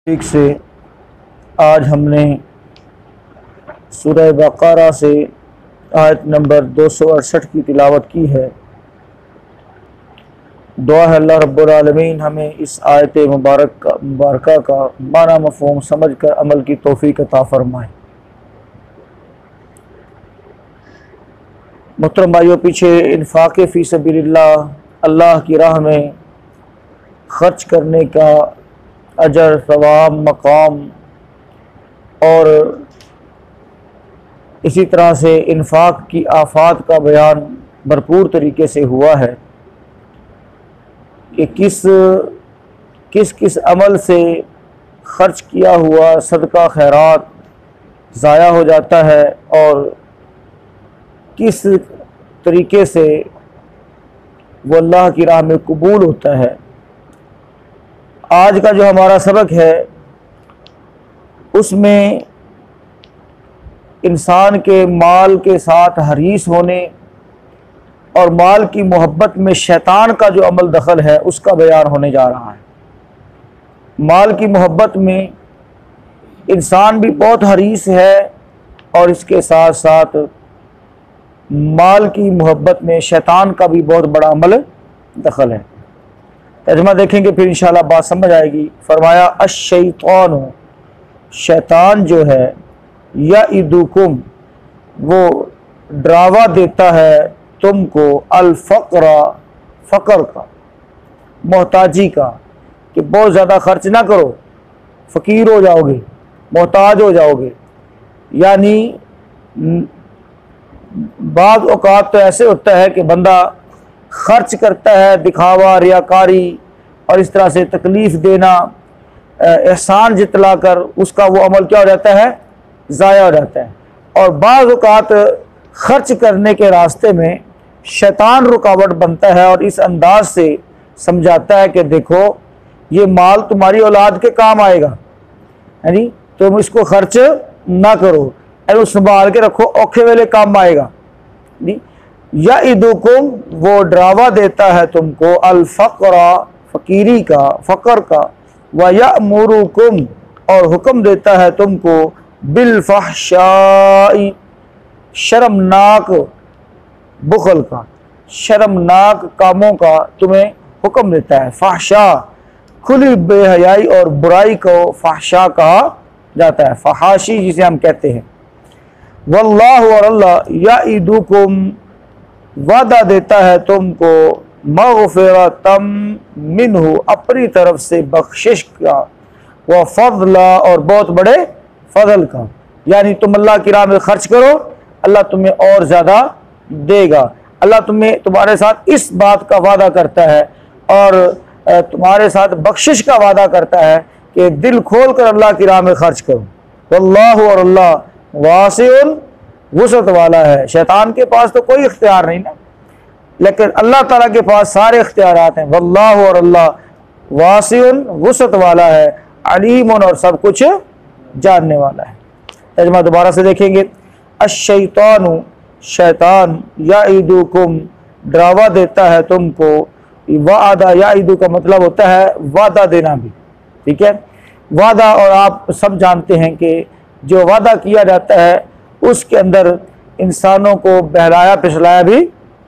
ठीक से आज हमने सूरह बक़रा से आयत नंबर 268 की तिलावत की है। दुआ है अल्लाह रब्बुल आलमीन हमें इस आयत मुबारक का माना मफ़हूम समझ कर अमल की तौफ़ीक़ अता फ़रमाए। मोहतरम भाइयों, पीछे इन्फ़ाक़ फ़ी सबीलिल्लाह अल्लाह की राह में ख़र्च करने का अजर, सवाब, मकाम और इसी तरह से इन्फाक की आफात का बयान भरपूर तरीके से हुआ है कि किस किस अमल से खर्च किया हुआ सदका खैरात ज़ाया हो जाता है और किस तरीके से वो अल्लाह की राह में कबूल होता है। आज का जो हमारा सबक है उसमें इंसान के माल के साथ हरीस होने और माल की मोहब्बत में शैतान का जो अमल दखल है उसका बयान होने जा रहा है। माल की मोहब्बत में इंसान भी बहुत हरीस है और इसके साथ साथ माल की मोहब्बत में शैतान का भी बहुत बड़ा अमल दखल है। तर्जुमा देखेंगे फिर इंशाल्लाह बात समझ आएगी। फरमाया अश-शैतानु, शैतान जो है, यइदुकुम, वो डरावा देता है तुमको, अल-फ़क़रा, फ़क़र का, मोहताजी का, कि बहुत ज़्यादा खर्च ना करो, फ़कीर हो जाओगे, मोहताज हो जाओगे। यानी बाज़ औक़ात तो ऐसे होता है कि बंदा खर्च करता है, दिखावा, रियाकारी और इस तरह से तकलीफ़ देना, एहसान जितला कर उसका वो अमल क्या हो जाता है, ज़ाया हो जाता है। और बाज़ औक़ात खर्च करने के रास्ते में शैतान रुकावट बनता है और इस अंदाज से समझाता है कि देखो ये माल तुम्हारी औलाद के काम आएगा, यानी तुम इसको खर्च ना करो, अरे संभाल के रखो, औखे वेले काम आएगा। यइदुकुम, वो डरावा देता है तुमको, अल-फ़क़रा, फ़कीरी का, फ़क़र का, व यअमुरुकुम, और हुक्म देता है तुमको, बिल-फ़हशाई, शर्मनाक बुख़ल का, शर्मनाक कामों का तुम्हें हुक्म देता है। फ़हशा, खुली बेहयाई और बुराई को फ़हशा कहा जाता है, फ़हाशी जिसे हम कहते हैं। वल्लाहु, और अल्लाह, यइदुकुम, वादा देता है तुमको, मग़फ़िरतम मिन्हु, अपनी तरफ से बख्शिश का, व फ़ज़ला, और बहुत बड़े फ़ज़ल का। यानी तुम अल्लाह की राह में खर्च करो, अल्लाह तुम्हें और ज़्यादा देगा। अल्लाह तुम्हारे साथ इस बात का वादा करता है और तुम्हारे साथ बख्शिश का वादा करता है कि दिल खोल कर अल्लाह की राह में खर्च करो। वल्लाहु, और अल्लाह, वासिउन, वुसअत वाला है। शैतान के पास तो कोई इख्तियार नहीं ना, लेकिन अल्लाह ताला के पास सारे इख्तियारात हैं। वल्लाहु, और अल्लाह, वासिउन, वुसअत वाला है, अलीमुन, और सब कुछ जानने वाला है। तर्जुमा दोबारा से देखेंगे। अश-शैतानु, शैतान, यइदुकुम, डरावा देता है तुमको, वादा, यइदु का मतलब होता है वादा देना भी, ठीक है। वादा, और आप सब जानते हैं कि जो वादा किया जाता है उसके अंदर इंसानों को बहलाया फिसलाया भी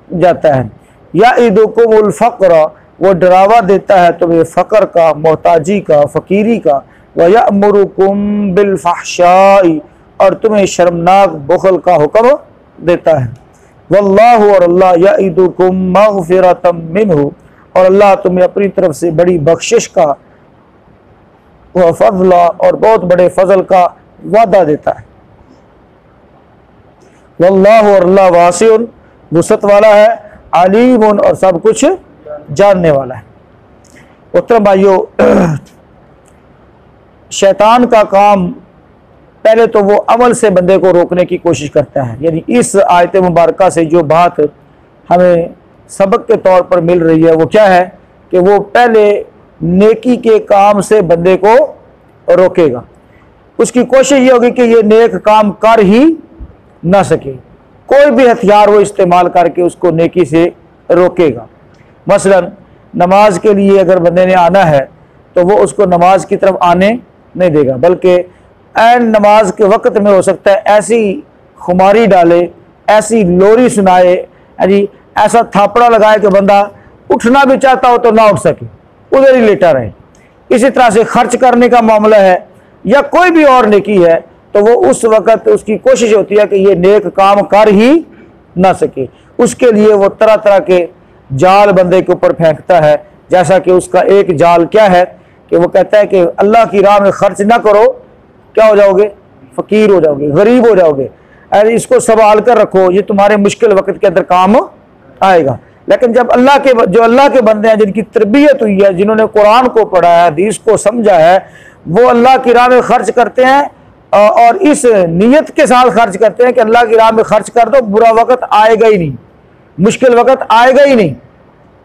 जाता है। यइदुकुमुल फ़क़रा, वो डरावा देता है तुम्हें फ़क़र का, मोहताजी का, फ़कीरी का, व यअमुरुकुम बिल-फ़हशाई, और तुम्हें शर्मनाक बुख़ल का हुक्म देता है। वल्लाहु, और अल्लाह, यइदुकुम मग़फ़िरतम मिन्हु, और अल्लाह तुम्हें अपनी तरफ से बड़ी बख्शिश का, व फ़ज़ला, और बहुत बड़े फ़ज़ल का वादा देता है। वल्लाहु, और अल्लाह, वासिउन, वुसअत वाला है, अलीमुन, और सब कुछ जानने वाला है। उत्तम भाइयों, शैतान का काम पहले तो वो अमल से बंदे को रोकने की कोशिश करता है। यानी इस आयत मुबारका से जो बात हमें सबक के तौर पर मिल रही है वो क्या है कि वो पहले नेकी के काम से बंदे को रोकेगा। उसकी कोशिश ये होगी कि ये नेक काम कर ही ना सके, कोई भी हथियार वो इस्तेमाल करके उसको नेकी से रोकेगा। मसलन नमाज के लिए अगर बंदे ने आना है तो वो उसको नमाज की तरफ आने नहीं देगा, बल्कि ऐन नमाज के वक्त में हो सकता है ऐसी खुमारी डाले, ऐसी लोरी सुनाए, जी ऐसा थापड़ा लगाए कि बंदा उठना भी चाहता हो तो ना उठ सके, उधर ही लेटा रहे। इसी तरह से खर्च करने का मामला है या कोई भी और नेकी है, तो वो उस वक़्त उसकी कोशिश होती है कि ये नेक काम कर ही ना सके, उसके लिए वो तरह तरह के जाल बंदे के ऊपर फेंकता है। जैसा कि उसका एक जाल क्या है कि वो कहता है कि अल्लाह की राह में खर्च ना करो, क्या हो जाओगे, फ़कीर हो जाओगे, गरीब हो जाओगे, अरे इसको संभाल कर रखो, ये तुम्हारे मुश्किल वक्त के अंदर काम आएगा। लेकिन जब अल्लाह के बंदे हैं, जिनकी तरबियत हुई है, जिन्होंने कुरान को पढ़ा है, हदीस को समझा है, वो अल्लाह की राह में खर्च करते हैं और इस नीयत के साथ खर्च करते हैं कि अल्लाह की राह में खर्च कर दो, बुरा वक्त आएगा ही नहीं, मुश्किल वक्त आएगा ही नहीं।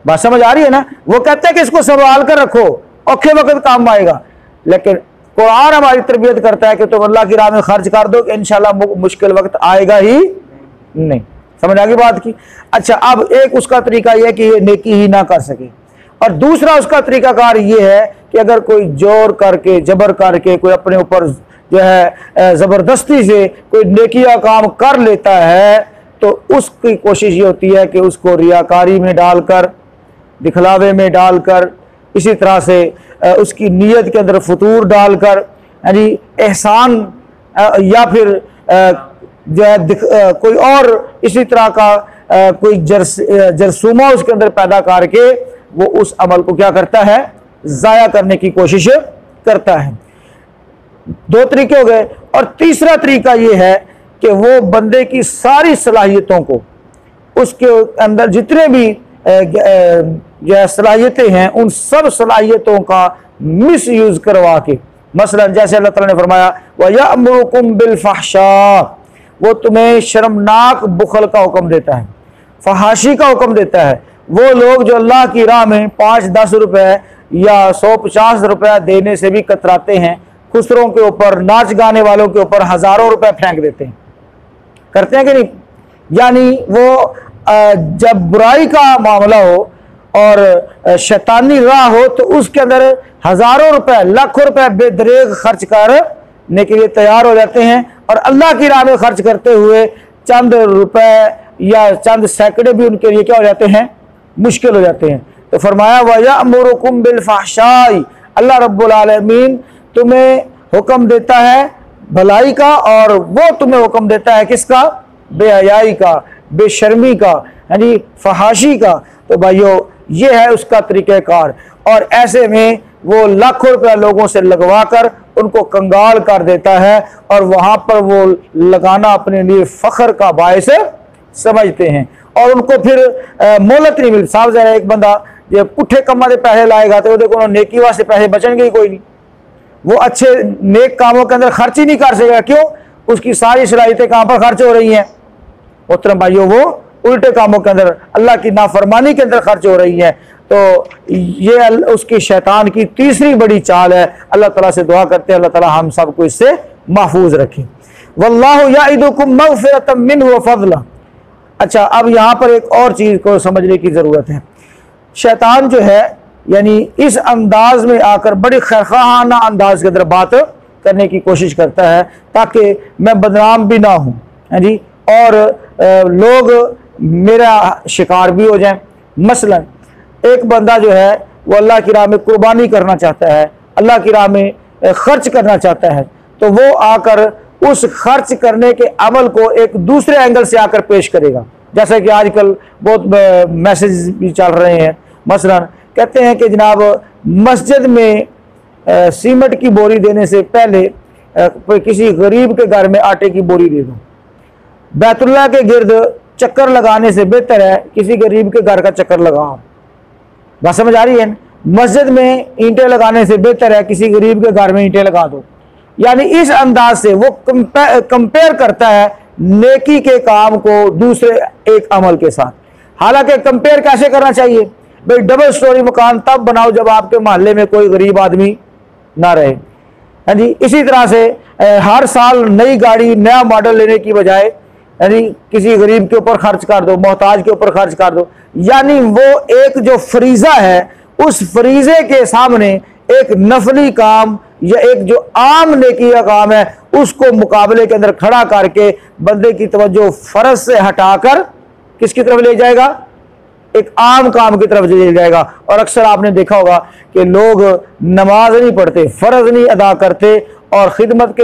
बात समझ आ रही है ना? वो कहते हैं कि इसको संभाल कर रखो, औखे वक्त काम आएगा। लेकिन कुरान हमारी तरबियत करता है कि तुम अल्लाह की राह में खर्च कर दो कि इंशाल्लाह मुश्किल वक्त आएगा ही नहीं। समझ आ गई बात की? अच्छा, अब एक उसका तरीका यह है कि ये नेकी ही ना कर सके, और दूसरा उसका तरीकाकार ये है कि अगर कोई जोर करके, जबर करके, कोई अपने ऊपर जो है ज़बरदस्ती से कोई नेकिया काम कर लेता है, तो उसकी कोशिश ये होती है कि उसको रियाकारी में डालकर, दिखलावे में डालकर, इसी तरह से उसकी नीयत के अंदर फतूर डालकर, यानी एहसान या फिर जो है कोई और इसी तरह का कोई जरसूमा उसके अंदर पैदा करके वो उस अमल को क्या करता है, ज़ाया करने की कोशिश करता है। दो तरीके हो गए। और तीसरा तरीका ये है कि वो बंदे की सारी सलाहियतों को, उसके अंदर जितने भी जो सलाहियतें हैं, उन सब सलाहियतों का मिस यूज करवा के, मसलन जैसे अल्लाह ताला ने फरमाया वयअमुरुकुम बिलफहशा, वो तुम्हें शर्मनाक बुखल का हुक्म देता है, फहाशी का हुक्म देता है। वो लोग जो अल्लाह की राह में 5-10 रुपए या 100-50 रुपया देने से भी कतराते हैं, खुसरों के ऊपर, नाच गाने वालों के ऊपर हज़ारों रुपए फेंक देते हैं, करते हैं कि नहीं? यानी वो जब बुराई का मामला हो और शैतानी राह हो, तो उसके अंदर हज़ारों रुपए, लाखों रुपए बेदरेग खर्च करने के लिए तैयार हो जाते हैं, और अल्लाह की राह में खर्च करते हुए चंद रुपए या चंद सैकड़े भी उनके लिए क्या हो जाते हैं, मुश्किल हो जाते हैं। तो फरमाया वयअमुरुकुम बिलफहशाई, अल्लाह रब्बुल आलमीन तुम्हें हुक्म देता है भलाई का, और वो तुम्हें हुक्म देता है किसका, बेहयाई का, बेशर्मी का, यानी फहाशी का। तो भाइयों, ये है उसका तरीक़ाकार, और ऐसे में वो लाखों रुपया लोगों से लगवा कर उनको कंगाल कर देता है, और वहाँ पर वो लगाना अपने लिए फ़ख्र का बायस समझते हैं, और उनको फिर मोहलत नहीं मिलती। साहब जरा एक बंदा ये पुट्ठे कम्मा के पैसे लाएगा तो देखो नेकी वास्ते पैसे बचेंगे ही कोई नहीं, वो अच्छे नेक कामों के अंदर खर्च ही नहीं कर सकेगा। क्यों? उसकी सारी सलाहियतें कहाँ पर खर्च हो रही हैं? मोहतरम भाइयों, वो उल्टे कामों के अंदर, अल्लाह की नाफरमानी के अंदर खर्च हो रही है। तो ये उसकी शैतान की तीसरी बड़ी चाल है। अल्लाह ताला से दुआ करते हैं अल्लाह ताला हम सब को इससे महफूज रखे। वल्लाहु याइदुकुम मगफिरतम मिन्हु व फज़ला। अच्छा, अब यहाँ पर एक और चीज़ को समझने की ज़रूरत है। शैतान जो है, यानी इस अंदाज में आकर बड़ी खैरखाना अंदाज के अंदर बात करने की कोशिश करता है ताकि मैं बदनाम भी ना हूँ, है जी, और लोग मेरा शिकार भी हो जाएं। मसलन एक बंदा जो है वो अल्लाह की राह में कुर्बानी करना चाहता है, अल्लाह की राह में खर्च करना चाहता है, तो वो आकर उस खर्च करने के अमल को एक दूसरे एंगल से आकर पेश करेगा। जैसे कि आजकल बहुत मैसेज भी चल रहे हैं, मसलन कहते हैं कि जनाब मस्जिद में सीमेंट की बोरी देने से पहले किसी गरीब के घर में आटे की बोरी दे दो। बैतुल्लाह के गिर्द चक्कर लगाने से बेहतर है किसी गरीब के घर का चक्कर लगाओ। बात समझ आ रही है? मस्जिद में ईंटें लगाने से बेहतर है किसी गरीब के घर में ईंटें लगा दो। यानी इस अंदाज से वो कंपेयर करता है नेकी के काम को दूसरे एक अमल के साथ। हालांकि कंपेयर कैसे करना चाहिए भाई? डबल स्टोरी मकान तब बनाओ जब आपके मोहल्ले में कोई गरीब आदमी ना रहे, है जी। इसी तरह से हर साल नई गाड़ी, नया मॉडल लेने की बजाय यानी किसी गरीब के ऊपर खर्च कर दो, मोहताज के ऊपर खर्च कर दो। यानी वो एक जो फरीजा है, उस फरीजे के सामने एक नफली काम या एक जो आम नेकी का काम है उसको मुकाबले के अंदर खड़ा करके बंदे की तवज्जो फर्ज से हटाकर किसकी तरफ ले जाएगा, एक आम काम की तरफ ले जाएगा। और अक्सर आपने देखा होगा कि लोग नमाज नहीं पढ़ते, फर्ज नहीं अदा करते और खिदमत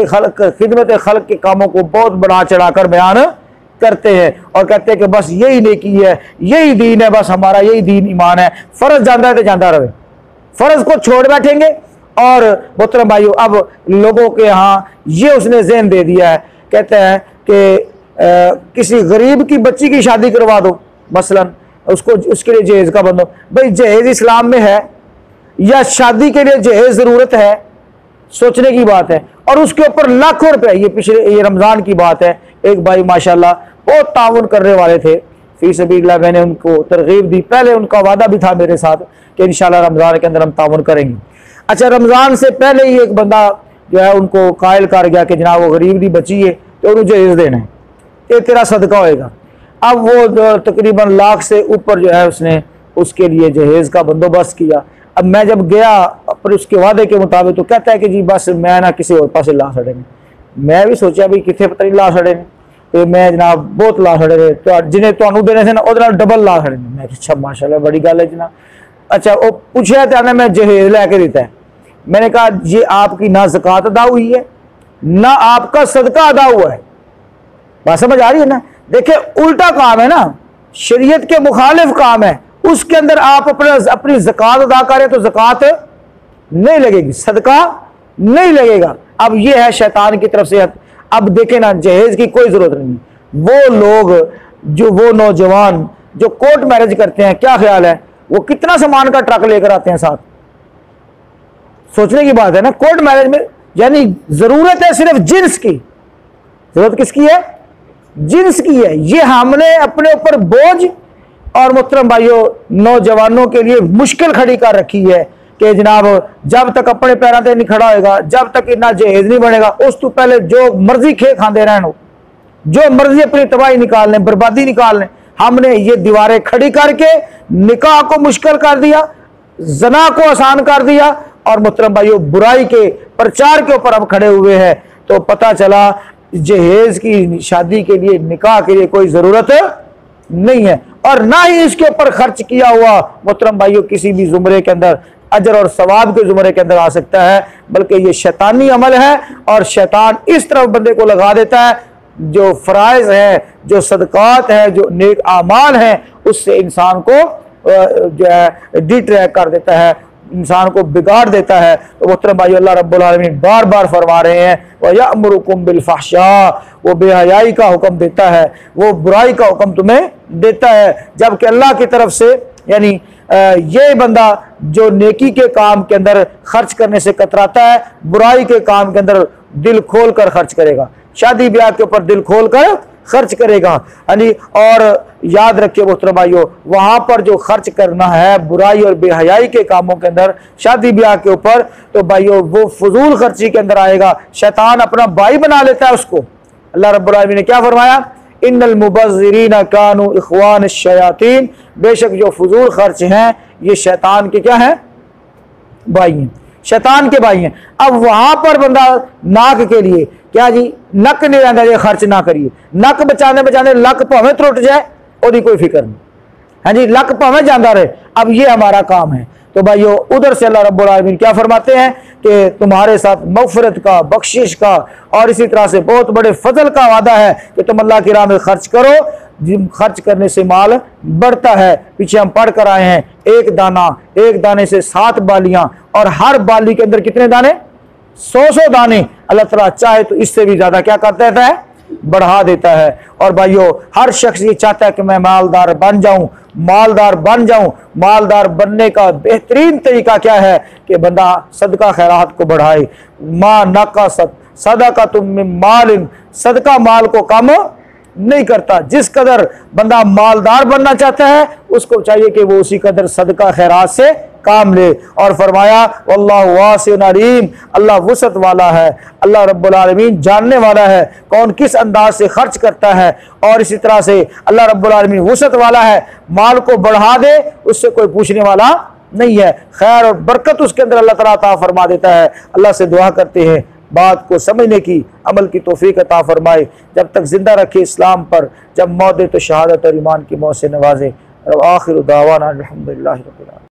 खल्क के कामों को बहुत बढ़ा चढ़ाकर बयान करते हैं और कहते हैं कि बस यही नेकी है, यही दीन है, बस हमारा यही दीन ईमान है। फर्ज जाता है तो जाता रहे, फर्ज को छोड़ बैठेंगे। और मोहतरम भाइयों, अब लोगों के यहाँ ये उसने ज़हन दे दिया है, कहते हैं कि किसी गरीब की बच्ची की शादी करवा दो, मसलन उसको उसके लिए जहेज का बंदो। भाई जहेज इस्लाम में है या शादी के लिए जहेज ज़रूरत है, सोचने की बात है। और उसके ऊपर लाखों रुपए, ये रमज़ान की बात है, एक भाई माशाल्लाह बहुत ताउन करने वाले थे फी सबीलिल्लाह, मैंने उनको तरगीब दी। पहले उनका वादा भी था मेरे साथ कि इंशाल्लाह रमज़ान के अंदर हम ताउन करेंगे। अच्छा, रमज़ान से पहले ही एक बंदा जो है उनको कायल कर गया कि जनाब वो गरीब दी बची है तो उन्हें जहेज देना है, ये तेरा सदका होएगा। अब वो तकरीबन लाख से ऊपर जो है उसने उसके लिए जहेज का बंदोबस्त किया। अब मैं जब गया पर उसके वादे के मुताबिक तो कहता है कि जी बस मैं ना किसी और पास ला छड़ेंगे। मैं भी सोचा भी कितने पता नहीं ला छड़े तो मैं जनाब बहुत ला छड़े तो जिन्हें तुहानू देने से ना वो डबल ला छड़े। मैं अच्छा माशाल्लाह बड़ी गल है जनाब। अच्छा, वो पूछा तो मैं जहेज लैके देता है। मैंने कहा ये आपकी ना ज़कात अदा हुई है ना आपका सदका अदा हुआ है। बात समझ आ रही है ना? देखिए उल्टा काम है ना, शरीयत के मुखालिफ काम है, उसके अंदर आप अपनी ज़कात अदा करें तो ज़कात नहीं लगेगी, सदका नहीं लगेगा। अब ये है शैतान की तरफ से। अब देखें ना, जहेज की कोई ज़रूरत नहीं। वो लोग वो नौजवान जो कोर्ट मैरिज करते हैं, क्या ख्याल है वो कितना सामान का ट्रक लेकर आते हैं साथ? सोचने की बात है ना। कोर्ट मैरिज में यानी ज़रूरत है सिर्फ जिन्स की। ज़रूरत किसकी है? जिन्स की है। ये हमने अपने ऊपर बोझ और मोहतरम भाइयों नौजवानों के लिए मुश्किल खड़ी कर रखी है कि जनाब जब तक अपने पैरों पर नहीं खड़ा होगा, जब तक इतना जहेज नहीं बनेगा, उस तो पहले जो मर्जी खे खाते रहना, जो मर्जी अपनी तबाही निकाल लें, बर्बादी निकाल लें। हमने ये दीवारें खड़ी करके निकाह को मुश्किल कर दिया, जना को आसान कर दिया और मोहतरम भाइयों बुराई के प्रचार के ऊपर हम खड़े हुए हैं। तो पता चला जहेज की शादी के लिए, निकाह के लिए कोई ज़रूरत नहीं है और ना ही इसके ऊपर खर्च किया हुआ मोहतरम भाइयों किसी भी ज़ुमरे के अंदर अजर और सवाब के ज़ुमरे के अंदर आ सकता है, बल्कि ये शैतानी अमल है। और शैतान इस तरफ बंदे को लगा देता है, जो फ़राइज़ है, जो सदक़ात है, जो नेक आमाल है, उससे इंसान को जो है डिट्रैक्ट कर देता है, इंसान को बिगाड़ देता है। तो मोहतरम भाई अल्लाह रब्बुल आलमीन बार बार फरमा रहे हैं वयअमुरुकुम बिल फहशा, वो बेहयाई का हुक्म देता है, वो बुराई का हुक्म तुम्हें देता है। जबकि अल्लाह की तरफ से यानी ये बंदा जो नेकी के काम के अंदर खर्च करने से कतराता है, बुराई के काम के अंदर दिल खोल कर खर्च करेगा, शादी ब्याह के ऊपर दिल खोल कर खर्च करेगा। यानी और याद रखिए मोहतरम भाइयों, वहां पर जो खर्च करना है बुराई और बेहयाई के कामों के अंदर, शादी ब्याह के ऊपर, तो भाइयों वो फजूल खर्ची के अंदर आएगा। शैतान अपना भाई बना लेता है उसको। अल्लाह रब्बुल आलमीन ने क्या फरमाया? इन्नल मुबज़्ज़िरीना कानू इख्वान शयातीन, बेशक जो फजूल खर्च हैं ये शैतान के क्या हैं? भाई हैं, शैतान के भाई हैं। अब वहां पर बंदा नाक के लिए क्या जी, नक नहीं रहता, ये खर्च ना करिए। नक बचाने बचाने लक भावें त्रुट जाए और कोई फिक्र नहीं है जी, लक भावें जाता रहे। अब ये हमारा काम है। तो भाइयों उधर से अल्लाह रब्बुल आलमीन क्या फरमाते हैं कि तुम्हारे साथ मग़फ़िरत का, बख्शिश का और इसी तरह से बहुत बड़े फजल का वादा है कि तुम अल्लाह की राह में खर्च करो। खर्च करने से माल बढ़ता है। पीछे हम पढ़ कर आए हैं, एक दाने से 7 बालियां और हर बाली के अंदर कितने दाने? 100 दाने। अल्लाह ताला चाहे तो इससे भी ज्यादा क्या कर देता है? बढ़ा देता है। और भाइयों हर शख्स ये चाहता है कि मैं मालदार बन जाऊं, मालदार बन जाऊं। मालदार बनने का बेहतरीन तरीका क्या है कि बंदा सदका खैरात को बढ़ाए। माँ नका सदका तुम माल, सदका माल को कम नहीं करता। जिस कदर बंदा मालदार बनना चाहता है उसको चाहिए कि वो उसी कदर सदका खैरात से काम ले। और फरमाया वल्लाहु वासिउन अलीम, अल्लाह वसअत वाला है, अल्लाह रब्बुल आलमीन जानने वाला है कौन किस अंदाज से खर्च करता है। और इसी तरह से अल्लाह रब्बुल आलमीन वसअत वाला है, माल को बढ़ा दे उससे कोई पूछने वाला नहीं है। खैर और बरकत उसके अंदर अल्लाह ताला अता फरमा देता है। अल्लाह से दुआ करते हैं बात को समझने की, अमल की तौफीक अता फरमाए, जब तक जिंदा रखे इस्लाम पर, जब मौत दे तो शहादत और ईमान की मौत से नवाजे। और आखिर दावाना अल्हम्दुलिल्लाहि रब्बिल आलमीन।